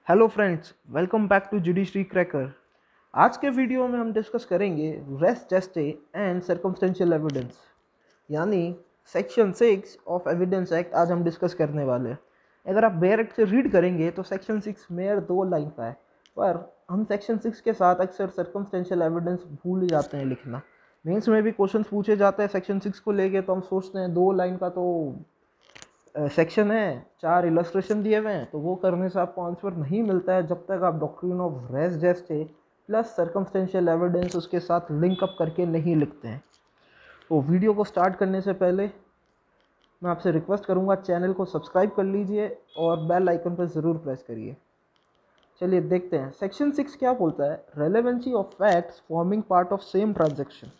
Hello friends, welcome back to Judiciary Cracker. आज के video में हम डिस्कस करेंगे res gestae and circumstantial evidence, यानी सेक्शन 6 ऑफ एविडेंस एक्ट आज हम डिस्कस करने वाले हैं। अगर आप डायरेक्ट से रीड करेंगे तो सेक्शन 6 मेयर 2 लाइन का है, पर हम सेक्शन 6 के साथ अक्सर सर्कमस्टेंशियल एविडेंस भूल जाते हैं लिखना। मेंस में भी क्वेश्चंस पूछे जाते हैं सेक्शन 6 को लेके, तो हम सोचते हैं 2 लाइन का तो सेक्शन है, 4 इलस्ट्रेशन दिए हुए हैं, तो वो करने से आपको आंसर नहीं मिलता है जब तक आप doctrine of res gestae plus circumstantial evidence उसके साथ लिंक अप करके नहीं लिखते हैं। तो वीडियो को स्टार्ट करने से पहले मैं आपसे रिक्वेस्ट करूंगा, चैनल को सब्सक्राइब कर लीजिए और बेल आइकन पर ज़रूर प्रेस करिए। चलिए देखते हैं सेक्शन 6 क्या बोलता है। Relevancy of facts forming part of same transaction.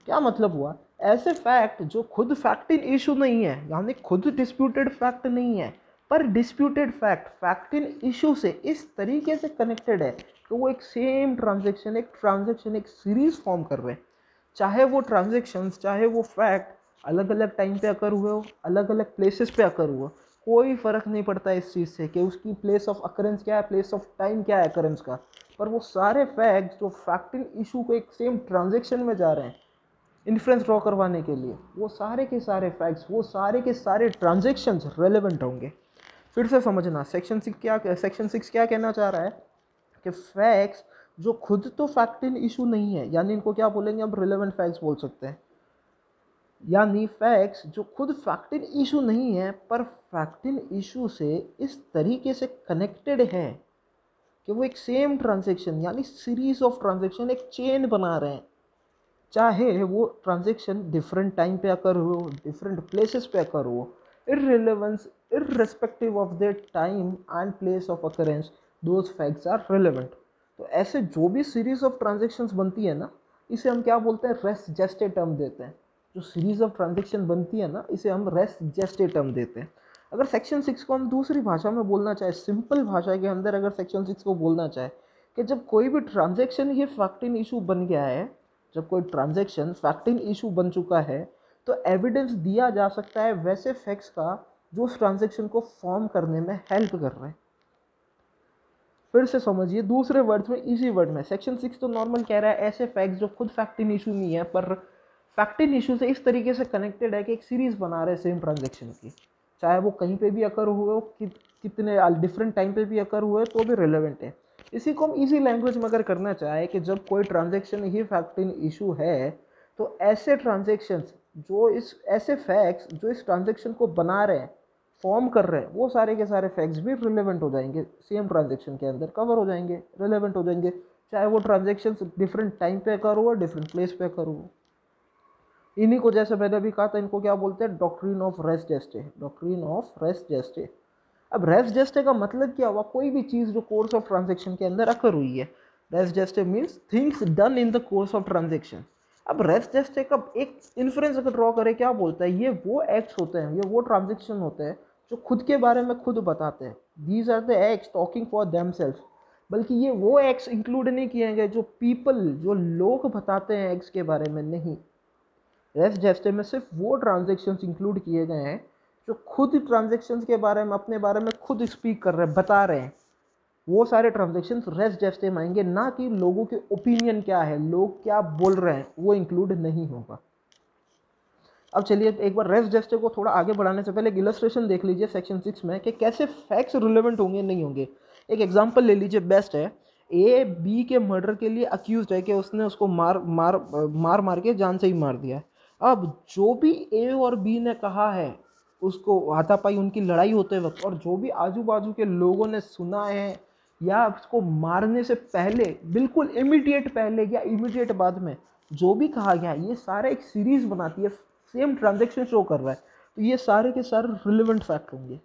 क्या मतलब हुआ? ऐसे फैक्ट जो खुद फैक्ट इन इशू नहीं है, यानी खुद डिस्प्यूटेड फैक्ट नहीं है, पर डिस्प्यूटेड फैक्ट इन इशू से इस तरीके से कनेक्टेड है कि वो एक सेम ट्रांजैक्शन एक सीरीज फॉर्म कर रहे हैं। चाहे वो ट्रांजेक्शन्स, चाहे वो फैक्ट अलग अलग टाइम पे अकर हुए हो, अलग अलग प्लेसेस पे अकर हुआ, कोई फ़र्क नहीं पड़ता इस चीज़ से कि उसकी प्लेस ऑफ अकरेंस क्या है, प्लेस ऑफ टाइम क्या है अकरेंस का। पर वो सारे फैक्ट्स जो फैक्ट इन इशू को एक सेम ट्रांजेक्शन में जा रहे हैं इन्फ्लुएंस ड्रॉ करवाने के लिए, वो सारे के सारे फैक्ट्स, वो सारे के सारे ट्रांजेक्शन्स रेलेवेंट होंगे। फिर से समझना, सेक्शन 6 क्या कहना चाह रहा है कि फैक्ट्स जो खुद तो फैक्ट इन इशू नहीं है, यानी इनको क्या बोलेंगे, हम रिलेवेंट फैक्ट्स बोल सकते हैं। यानी फैक्ट्स जो खुद फैक्ट इन इशू नहीं है पर फैक्ट इन इशू से इस तरीके से कनेक्टेड है कि वो एक सेम ट्रांजेक्शन यानी सीरीज ऑफ ट्रांजेक्शन, एक चेन बना रहे हैं। चाहे वो ट्रांजेक्शन डिफरेंट टाइम पे अकर हो, डिफरेंट प्लेसेस पे अकर हो, irrespective of the time and place of occurrence, those facts are relevant. तो ऐसे जो भी सीरीज ऑफ ट्रांजेक्शन्स बनती है ना, इसे हम क्या बोलते हैं, रेस जेस्टे टर्म देते हैं। जो सीरीज ऑफ ट्रांजेक्शन बनती है ना, इसे हम रेस जेस्टे टर्म देते हैं। अगर सेक्शन 6 को हम दूसरी भाषा में बोलना चाहे, सिंपल भाषा के अंदर अगर सेक्शन 6 को बोलना चाहे कि जब कोई भी ट्रांजेक्शन ये फैक्ट इन इशू बन गया है, जब कोई ट्रांजैक्शन फैक्ट इन इशू बन चुका है, तो एविडेंस दिया जा सकता है वैसे फैक्ट्स का जो उस ट्रांजैक्शन को फॉर्म करने में हेल्प कर रहे हैं। फिर से समझिए, दूसरे वर्ड्स में, इसी वर्ड में, सेक्शन 6 तो नॉर्मल कह रहा है ऐसे फैक्ट्स जो खुद फैक्ट इन इशू नहीं है पर फैक्ट इन इशू से इस तरीके से कनेक्टेड है कि एक सीरीज बना रहे हैं सेम ट्रांजैक्शन की, चाहे वो कहीं पे भी अकर हुए हो, कितने डिफरेंट टाइम पे भी अकर हुए तो भी रिलेवेंट है। इसी को हम इजी लैंग्वेज में अगर करना चाहे कि जब कोई transaction he fact in issue है, तो ऐसे ट्रांजैक्शंस जो ऐसे फैक्ट्स जो इस ट्रांजैक्शन को बना रहे हैं, फॉर्म कर रहे हैं, वो सारे के सारे फैक्ट्स भी रिलेवेंट हो जाएंगे, सेम ट्रांजैक्शन के अंदर कवर हो जाएंगे, रिलेवेंट हो जाएंगे, चाहे वो ट्रांजैक्शन डिफरेंट टाइम पे अकर हुआ, डिफरेंट प्लेस पे अकर हुआ। इन्हीं को, जैसे मैंने अभी कहा था, इनको क्या बोलते हैं, doctrine of res gestae, doctrine of res gestae. अब रेस जेस्टे का मतलब क्या हुआ? कोई भी चीज़ जो कोर्स ऑफ ट्रांजेक्शन के अंदर अकर हुई है। Res gestae means things done in the course of transaction. अब रेस जेस्टे का एक इन्फ्रेंस अगर ड्रॉ करें, क्या बोलता है, ये वो एक्ट्स होते हैं, ये वो ट्रांजेक्शन होते हैं जो खुद के बारे में खुद बताते हैं। These are the acts talking for them self. बल्कि ये वो एक्ट्स इंक्लूड नहीं किए गए जो पीपल, जो लोग बताते हैं एक्ट्स के बारे में, नहीं। रेस जेस्टे में सिर्फ वो ट्रांजेक्शन्स इंक्लूड किए गए हैं जो खुद ट्रांजेक्शन्स के बारे में, अपने बारे में खुद स्पीक कर रहे हैं, बता रहे हैं। वो सारे ट्रांजेक्शन्स रेस जेस्टे में आएंगे, ना कि लोगों के ओपिनियन क्या है, लोग क्या बोल रहे हैं, वो इंक्लूड नहीं होगा। अब चलिए एक बार रेस जेस्टे को थोड़ा आगे बढ़ाने से पहले एक इलस्ट्रेशन देख लीजिए सेक्शन 6 में कि कैसे फैक्ट्स रिलेवेंट होंगे, नहीं होंगे। एक एग्जांपल ले लीजिए, बेस्ट है। ए बी के मर्डर के लिए अक्यूज है कि उसने उसको मार के जान से ही मार दिया। अब जो भी ए और बी ने कहा है, उसको हाथापाई उनकी लड़ाई होते वक्त, और जो भी आजू बाजू के लोगों ने सुना है या उसको मारने से पहले, बिल्कुल इमीडिएट पहले या इमीडिएट बाद में जो भी कहा गया, ये सारे एक सीरीज बनाती है, सेम ट्रांजेक्शन शो कर रहा है, तो ये सारे के सारे रिलेवेंट फैक्ट होंगे।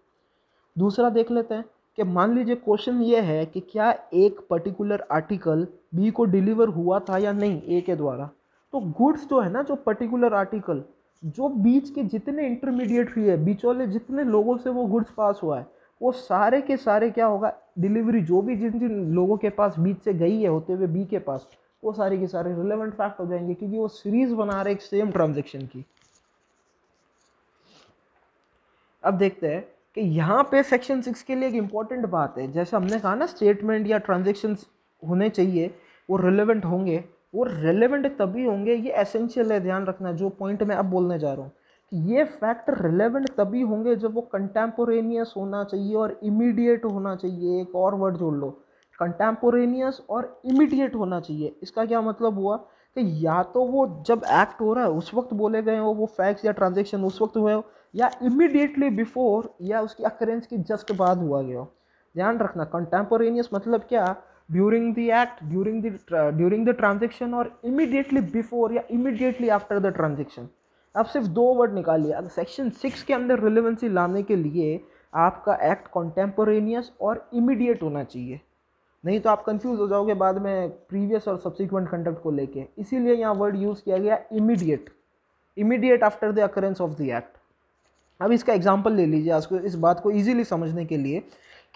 दूसरा देख लेते हैं कि मान लीजिए क्वेश्चन ये है कि क्या एक पर्टिकुलर आर्टिकल बी को डिलीवर हुआ था या नहीं ए के द्वारा। तो गुड्स जो है ना, जो पर्टिकुलर आर्टिकल, जो बीच के जितने इंटरमीडिएटरी है, बीचोले जितने लोगों से वो गुड्स पास हुआ है, वो सारे के सारे क्या होगा, डिलीवरी जो भी जिन जिन लोगों के पास बीच से गई है होते हुए बी के पास, वो सारे के सारे रिलेवेंट फैक्ट हो जाएंगे, क्योंकि वो सीरीज बना रहे एक सेम ट्रांजेक्शन की। अब देखते हैं कि यहाँ पे सेक्शन 6 के लिए एक इम्पॉर्टेंट बात है, जैसे हमने कहा ना स्टेटमेंट या ट्रांजेक्शन्स होने चाहिए वो रिलेवेंट होंगे, वो रिलेवेंट तभी होंगे, ये एसेंशियल है, ध्यान रखना जो पॉइंट मैं अब बोलने जा रहा हूँ कि ये फैक्ट रिलेवेंट तभी होंगे जब वो कंटेम्पोरेनियस होना चाहिए और इमीडिएट होना चाहिए। एक और वर्ड जोड़ लो, कंटेम्पोरेनियस और इमीडिएट होना चाहिए। इसका क्या मतलब हुआ कि या तो वो जब एक्ट हो रहा है उस वक्त बोले गए हो वो फैक्ट्स या ट्रांजेक्शन उस वक्त हुए हो, या इमीडिएटली बिफोर या उसकी अकरेंस की जस्ट बाद हुआ गया हो। ध्यान रखना कंटेम्पोरेनियस मतलब क्या, during the act, during the transaction और इमीडिएटली बिफोर या इमीडिएटली आफ्टर द ट्रांजेक्शन। आप सिर्फ दो वर्ड निकालिए। अगर सेक्शन 6 के अंदर रिलेवेंसी लाने के लिए आपका एक्ट कंटेम्पोरेनियस और इमीडिएट होना चाहिए, नहीं तो आप कंफ्यूज हो जाओगे बाद में प्रीवियस और सब्सिक्वेंट कंडक्ट को लेके। इसीलिए यहाँ वर्ड यूज़ किया गया immediate, immediate after the occurrence of the act. अब इसका एग्जांपल ले लीजिए आपको इस बात को इजीली समझने के लिए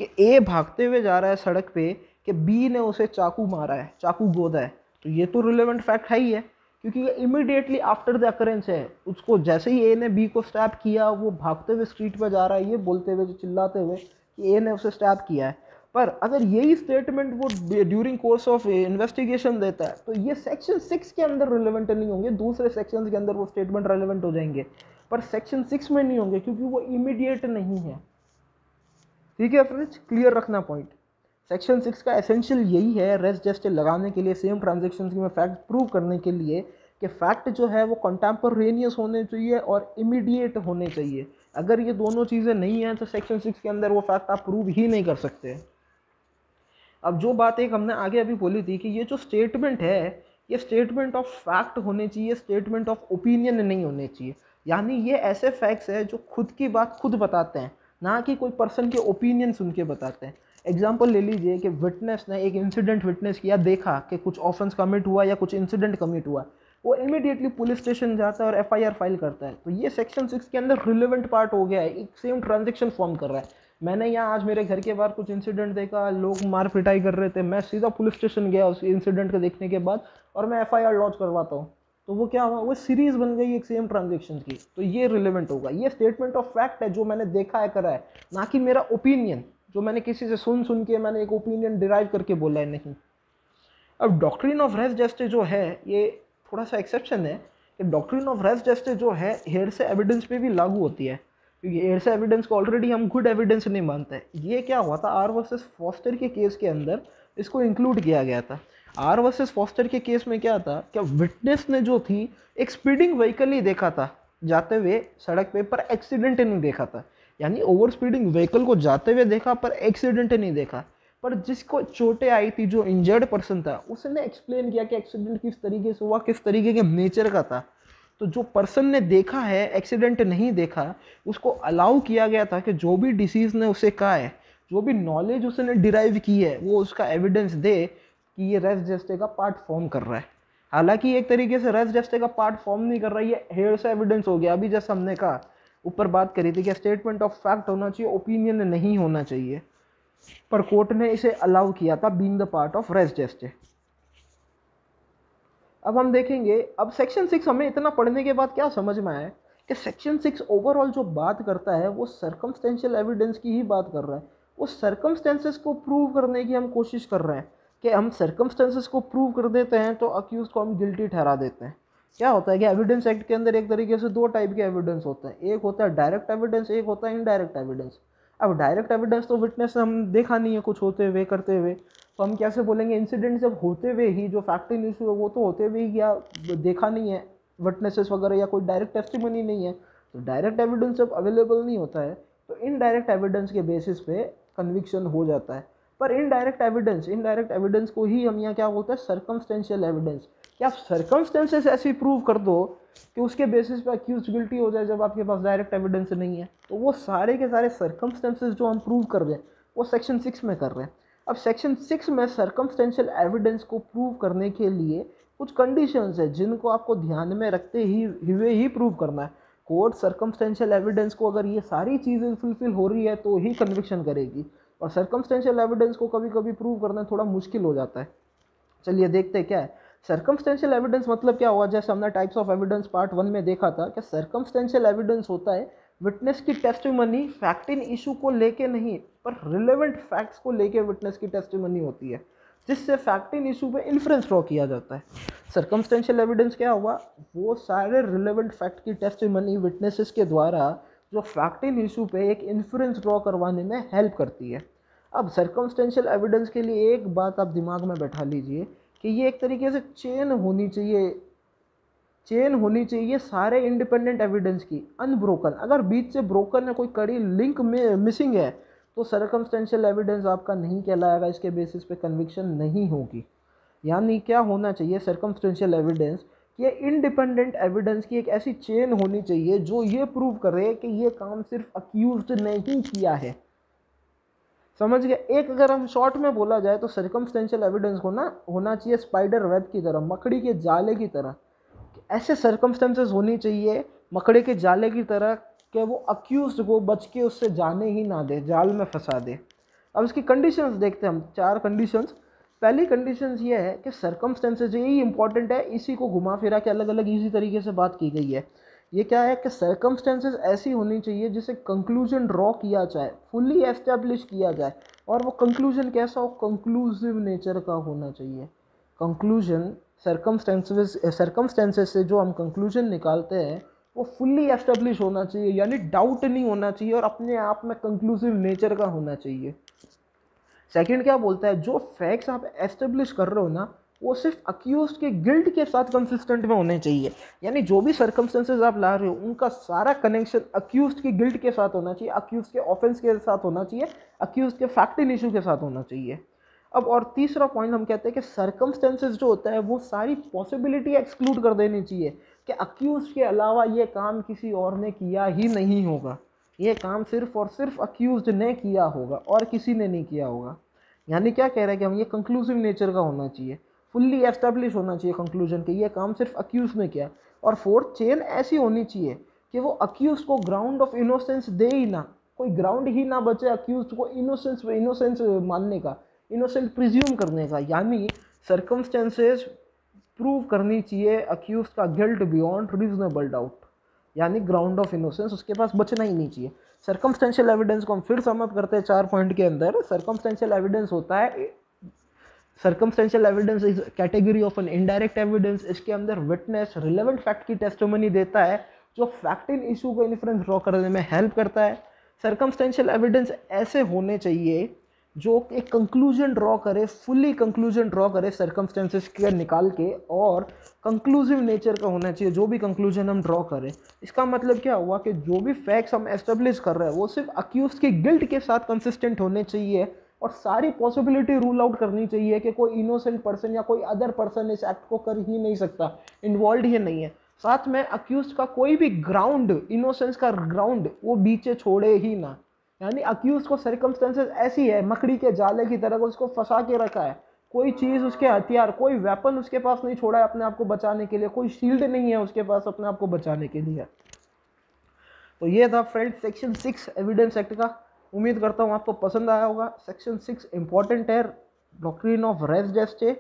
कि ए भागते हुए जा रहा है सड़क पे कि बी ने उसे चाकू मारा है, चाकू गोदा है, तो ये तो रिलेवेंट फैक्ट है ही है क्योंकि ये इमीडिएटली आफ्टर द अकरेंस है। उसको जैसे ही ए ने बी को स्टैप किया वो भागते हुए स्ट्रीट पर जा रहा है ये बोलते हुए, चिल्लाते हुए कि ए ने उसे स्टैप किया है। पर अगर यही स्टेटमेंट वो ड्यूरिंग कोर्स ऑफ इन्वेस्टिगेशन देता है तो ये सेक्शन 6 के अंदर रिलेवेंट नहीं होंगे, दूसरे सेक्शन के अंदर वो स्टेटमेंट रेलेवेंट हो जाएंगे, पर सेक्शन 6 में नहीं होंगे क्योंकि वो इमीडिएट नहीं है। ठीक है फ्रेंड्स, क्लियर रखना पॉइंट। सेक्शन 6 का एसेंशियल यही है, रेस्ट जस्टिस लगाने के लिए, सेम ट्रांजेक्शन में फैक्ट प्रूव करने के लिए कि फैक्ट जो है वो कंटेम्पोरेनियस होने चाहिए और इमीडिएट होने चाहिए। अगर ये दोनों चीज़ें नहीं हैं तो सेक्शन 6 के अंदर वो फैक्ट आप प्रूव ही नहीं कर सकते। अब जो बात एक हमने आगे अभी बोली थी कि ये जो स्टेटमेंट है ये स्टेटमेंट ऑफ फैक्ट होने चाहिए, स्टेटमेंट ऑफ ओपिनियन नहीं होने चाहिए। यानी ये ऐसे फैक्ट्स है जो खुद की बात खुद बताते हैं, ना कि कोई पर्सन के ओपिनियन सुन के बताते हैं। एग्जाम्पल ले लीजिए कि विटनेस ने एक इंसिडेंट विटनेस किया, देखा कि कुछ ऑफेंस कमिट हुआ या कुछ इंसिडेंट कमिट हुआ, वो इमीडिएटली पुलिस स्टेशन जाता है और एफआईआर फाइल करता है। तो ये सेक्शन 6 के अंदर रिलेवेंट पार्ट हो गया है, एक सेम ट्रांजेक्शन फॉर्म कर रहा है। मैंने यहाँ आज मेरे घर के बाहर कुछ इंसिडेंट देखा, लोग मार पिटाई कर रहे थे, मैं सीधा पुलिस स्टेशन गया उस इंसिडेंट को देखने के बाद और मैं एफआईआर लॉन्च करवाता हूँ, तो वो क्या हुआ, वो सीरीज बन गई एक सेम ट्रांजेक्शन की। तो ये रिलेवेंट होगा, ये स्टेटमेंट ऑफ फैक्ट है जो मैंने देखा है, करा है, ना कि मेरा ओपिनियन जो मैंने किसी से सुन के मैंने एक ओपिनियन डिराइव करके बोला है, नहीं। अब डॉक्ट्रिन ऑफ रेस जस्टिस जो है ये थोड़ा सा एक्सेप्शन है कि डॉक्ट्रिन ऑफ रेस जस्टिस जो है हेयर से एविडेंस पे भी लागू होती है, क्योंकि हेयर से एविडेंस को ऑलरेडी हम गुड एविडेंस नहीं मानते। ये क्या हुआ था, आर वर्सेस फॉस्टर के केस के अंदर इसको इंक्लूड किया गया था। आर वर्सेस फॉस्टर के केस में क्या था, क्या विटनेस ने जो थी एक स्पीडिंग व्हीकल ही देखा था जाते हुए सड़क पे, पर एक्सीडेंट नहीं देखा था। यानी ओवर स्पीडिंग व्हीकल को जाते हुए देखा पर एक्सीडेंट नहीं देखा। पर जिसको चोटें आई थी, जो इंजर्ड पर्सन था, उसने एक्सप्लेन किया कि एक्सीडेंट किस तरीके से हुआ, किस तरीके के नेचर का था। तो जो पर्सन ने देखा है, एक्सीडेंट नहीं देखा, उसको अलाउ किया गया था कि जो भी डिसीज़ ने उसे कहा है, जो भी नॉलेज उसने डिराइव की है, वो उसका एविडेंस दे कि ये रेस जस्टिस का पार्ट फॉर्म कर रहा है। हालांकि एक तरीके से रेस जस्टिस का पार्ट फॉर्म नहीं कर रहा है, ये हेयर से एविडेंस हो गया। अभी जैसे हमने कहा ऊपर बात करी थी कि स्टेटमेंट ऑफ फैक्ट होना चाहिए, ओपिनियन नहीं होना चाहिए, पर कोर्ट ने इसे अलाउ किया था being the part of res justice. अब हम देखेंगे, अब सेक्शन 6 हमें इतना पढ़ने के बाद क्या समझ में आया कि सेक्शन 6 ओवरऑल जो बात करता है वो सर्कमस्टेंशियल एविडेंस की ही बात कर रहा है। वो सर्कमस्टेंसेस को प्रूव करने की हम कोशिश कर रहे हैं कि हम सर्कमस्टेंसेस को प्रूव कर देते हैं तो अक्यूज को हम गिल्टी ठहरा देते हैं। क्या होता है कि एविडेंस एक्ट के अंदर एक तरीके से दो टाइप के एविडेंस होते हैं, एक होता है डायरेक्ट एविडेंस, एक होता है इनडायरेक्ट एविडेंस। अब डायरेक्ट एविडेंस तो विटनेस से हम देखा नहीं है कुछ होते हुए करते हुए, तो हम कैसे बोलेंगे इंसिडेंट जब होते हुए ही, जो फैक्टिंग इशू है वो तो होते हुए ही या देखा नहीं है विटनेसेस वगैरह या कोई डायरेक्ट टेस्टिमनी नहीं है, तो डायरेक्ट एविडेंस जब अवेलेबल नहीं होता है तो इनडायरेक्ट एविडेंस के बेसिस पे कन्विक्शन हो जाता है। पर इनडायरेक्ट एविडेंस को ही हम यहाँ क्या बोलते हैं, सर्कमस्टेंशियल एविडेंस। कि आप सर्कमस्टेंसेस ऐसी प्रूव कर दो कि उसके बेसिस पे अक्यूज गिल्टी हो जाए जब आपके पास डायरेक्ट एविडेंस नहीं है, तो वो सारे के सारे सर्कमस्टेंसेस जो हम प्रूव कर रहे हैं वो सेक्शन 6 में कर रहे हैं। अब सेक्शन 6 में सर्कमस्टेंशियल एविडेंस को प्रूव करने के लिए कुछ कंडीशंस है जिनको आपको ध्यान में रखते हुए ही प्रूव करना है। कोर्ट सर्कमस्टेंशियल एविडेंस को अगर ये सारी चीज़ें फुलफिल हो रही है तो ही कन्विक्शन करेगी, और सर्कमस्टेंशियल एविडेंस को कभी कभी प्रूव करना थोड़ा मुश्किल हो जाता है। चलिए देखते हैं क्या है सर्कमस्टेंशियल एविडेंस। मतलब क्या हुआ, जैसे हमने टाइप्स ऑफ एविडेंस पार्ट 1 में देखा था कि सर्कमस्टेंशियल एविडेंस होता है विटनेस की टेस्टिमनी फैक्ट इन इशू को लेके नहीं पर रिलेवेंट फैक्ट्स को लेके विटनेस की टेस्टिमनी होती है, जिससे फैक्ट इन इशू पे इन्फ्रेंस ड्रॉ किया जाता है। सर्कमस्टेंशियल एविडेंस क्या हुआ, वो सारे रिलेवेंट फैक्ट की टेस्टिमनी विटनेसेस के द्वारा जो फैक्ट इन इशू पे एक इन्फ्रेंस ड्रॉ करवाने में हेल्प करती है। अब सर्कमस्टेंशियल एविडेंस के लिए एक बात आप दिमाग में बैठा लीजिए कि ये एक तरीके से चेन होनी चाहिए सारे इंडिपेंडेंट एविडेंस की, अनब्रोकन। अगर बीच से ब्रोकन है, कोई कड़ी लिंक में मिसिंग है, तो सर्कमस्टेंशियल एविडेंस आपका नहीं कहलाएगा, इसके बेसिस पे कन्विक्शन नहीं होगी। यानी क्या होना चाहिए सर्कमस्टेंशियल एविडेंस, ये इंडिपेंडेंट एविडेंस की एक ऐसी चेन होनी चाहिए जो ये प्रूव करे कि ये काम सिर्फ अक्यूज्ड ने ही किया है। समझ गया? एक अगर हम शॉर्ट में बोला जाए तो सर्कमस्टेंशियल एविडेंस होना चाहिए स्पाइडर वेब की तरह, मकड़ी के जाले की तरह। ऐसे सर्कमस्टेंसेस होनी चाहिए मकड़े के जाले की तरह कि वो अक्यूज्ड को बच के उससे जाने ही ना दे, जाल में फंसा दे। अब इसकी कंडीशंस देखते हैं हम, 4 कंडीशंस। पहली कंडीशंस ये है कि सर्कमस्टेंसेस, यही इंपॉर्टेंट है, इसी को घुमा फिरा के अलग अलग इजी तरीके से बात की गई है। ये क्या है कि सर्कमस्टेंसेस ऐसी होनी चाहिए जिसे कंक्लूजन ड्रॉ किया जाए, फुल्ली एस्टेब्लिश किया जाए, और वो कंक्लूजन कैसा हो, कंक्लूसिव नेचर का होना चाहिए। कंक्लूजन सर्कमस्टेंसेस से जो हम कंक्लूजन निकालते हैं वो फुल्ली एस्टेब्लिश होना चाहिए, यानी डाउट नहीं होना चाहिए और अपने आप में कंक्लूसिव नेचर का होना चाहिए। सेकंड क्या बोलता है, जो फैक्ट्स आप एस्टेब्लिश कर रहे हो ना, वो सिर्फ अक्यूज्ड के गिल्ट के साथ कंसिस्टेंट में होने चाहिए। यानी जो भी सर्कमस्टेंसेस आप ला रहे हो उनका सारा कनेक्शन अक्यूज्ड के गिल्ट के साथ होना चाहिए, अक्यूज्ड के ऑफेंस के साथ होना चाहिए, अक्यूज्ड के फैक्ट इन इशू के साथ होना चाहिए। अब और तीसरा पॉइंट हम कहते हैं कि सर्कमस्टेंसेस जो होता है वो सारी पॉसिबिलिटी एक्सक्लूड कर देनी चाहिए कि अक्यूज्ड के अलावा ये काम किसी और ने किया ही नहीं होगा, ये काम सिर्फ और सिर्फ अक्यूज्ड ने किया होगा और किसी ने नहीं किया होगा। यानी क्या कह रहे हैं कि हम, ये कंक्लूसिव नेचर का होना चाहिए, फुल्ली एस्टेब्लिश होना चाहिए कंक्लूजन कि ये काम सिर्फ अक्यूज ने किया। और फोर्थ, चेन ऐसी होनी चाहिए कि वो अक्यूज को ग्राउंड ऑफ इनोसेंस दे ही ना, कोई ग्राउंड ही ना बचे अक्यूज को इनोसेंस मानने का, इनोसेंट प्रिज्यूम करने का। यानी सर्कमस्टेंसेस प्रूव करनी चाहिए अक्यूज का गिल्ट बियॉन्ड रीजनेबल डाउट, यानी ग्राउंड ऑफ इनोसेंस उसके पास बचना ही नहीं चाहिए। सर्कमस्टेंशियल एविडेंस को हम फिर सम अप करते हैं 4 पॉइंट के अंदर। सर्कमस्टेंशियल एविडेंस होता है, circumstantial evidence is category of an indirect evidence. इसके अंदर विटनेस रिलेवेंट फैक्ट की टेस्टिमनी देता है जो फैक्ट इन इशू को इन्फ्रेंस ड्रॉ करने में हेल्प करता है। सर्कमस्टेंशियल एविडेंस ऐसे होने चाहिए जो एक कंक्लूजन ड्रॉ करे, फुल्ली कंक्लूजन ड्रॉ करे सर्कमस्टेंसेस के निकाल के, और कंक्लूसिव नेचर का होना चाहिए जो भी कंक्लूजन हम ड्रॉ करें। इसका मतलब क्या हुआ कि जो भी फैक्ट्स हम एस्टेब्लिश कर रहे हैं वो सिर्फ अक्यूज के गिल्ट के साथ कंसिस्टेंट होने चाहिए, और सारी पॉसिबिलिटी रूल आउट करनी चाहिए कि कोई इनोसेंट पर्सन या कोई अदर पर्सन इस एक्ट को कर ही नहीं सकता, इन्वॉल्व ही नहीं है। साथ में अक्यूज का कोई भी ग्राउंड, इनोसेंस का ग्राउंड वो बीचे छोड़े ही ना। यानी अक्यूज को सर्कमस्टेंसेस ऐसी है, मकड़ी के जाले की तरह उसको फंसा के रखा है, कोई चीज़ उसके हथियार, कोई वेपन उसके पास नहीं छोड़ा है अपने आप को बचाने के लिए, कोई शील्ड नहीं है उसके पास अपने आप को बचाने के लिए। तो ये था फ्रेंड्स सेक्शन 6 एविडेंस एक्ट का। उम्मीद करता हूँ आपको पसंद आया होगा। सेक्शन 6 इंपॉर्टेंट है, डॉक्ट्रिन ऑफ रेस जेस्टे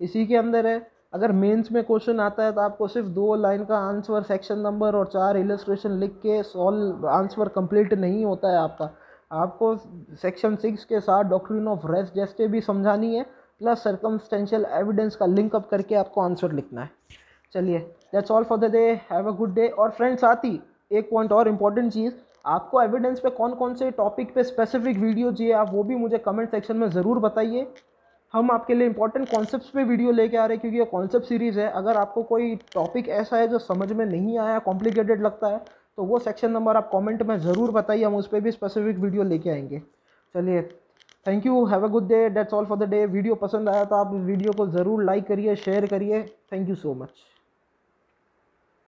इसी के अंदर है। अगर मेंस में क्वेश्चन आता है तो आपको सिर्फ 2 लाइन का आंसर, सेक्शन नंबर और 4 इलस्ट्रेशन लिख के सॉल्व, आंसर कंप्लीट नहीं होता है आपका। आपको सेक्शन 6 के साथ डॉक्ट्रिन ऑफ रेस जेस्टे भी समझानी है, प्लस सर्कमस्टेंशियल एविडेंस का लिंक अप करके आपको आंसर लिखना है। चलिए, that's all for the day, have a good day. और फ्रेंड्स, साथ ही एक पॉइंट और इम्पॉर्टेंट चीज़, आपको एविडेंस पे कौन कौन से टॉपिक पे स्पेसिफिक वीडियो चाहिए आप वो भी मुझे कमेंट सेक्शन में ज़रूर बताइए। हम आपके लिए इंपॉर्टेंट कॉन्सेप्ट्स पे वीडियो लेके आ रहे हैं, क्योंकि ये कॉन्सेप्ट सीरीज़ है। अगर आपको कोई टॉपिक ऐसा है जो समझ में नहीं आया, कॉम्प्लिकेटेड लगता है, तो वो सेक्शन नंबर आप कमेंट में ज़रूर बताइए, हम उस पर भी स्पेसिफिक वीडियो लेके आएंगे। चलिए, thank you, have a good day, that's all for the day. Video पसंद आया तो आप वीडियो को ज़रूर लाइक करिए, शेयर करिए। Thank you so much.